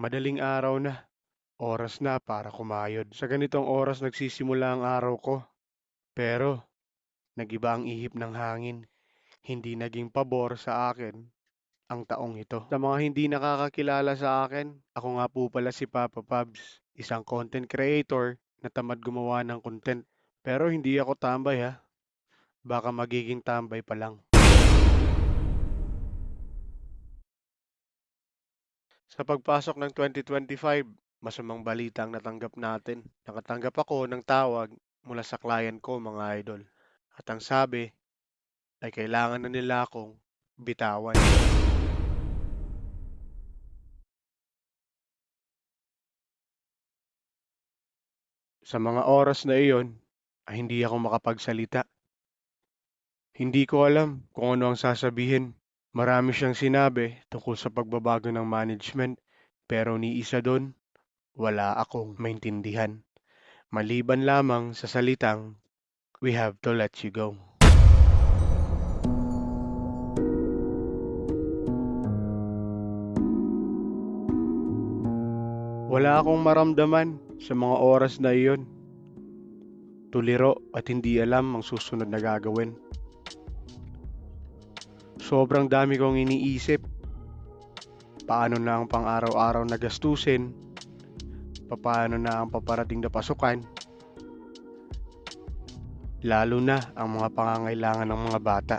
Madaling araw na, oras na para kumayod. Sa ganitong oras nagsisimula ang araw ko. Pero, nagiba ang ihip ng hangin. Hindi naging pabor sa akin ang taong ito. Sa mga hindi nakakakilala sa akin, ako nga po pala si Papa Pabs, isang content creator na tamad gumawa ng content. Pero hindi ako tambay ha, baka magiging tambay pa lang. Sa pagpasok ng 2025, masamang balita ang natanggap natin. Nakatanggap ako ng tawag mula sa client ko, mga idol. At ang sabi ay kailangan na nila akong bitawan. Sa mga oras na iyon, ay hindi ako makapagsalita. Hindi ko alam kung ano ang sasabihin. Marami siyang sinabi tungkol sa pagbabago ng management, pero ni isa doon, wala akong maintindihan. Maliban lamang sa salitang, "We have to let you go." Wala akong maramdaman sa mga oras na iyon. Tuliro at hindi alam ang susunod na gagawin. Sobrang dami kong iniisip. Paano na ang pang-araw-araw na gastusin? Paano na ang paparating na pasukan? Lalo na ang mga pangangailangan ng mga bata.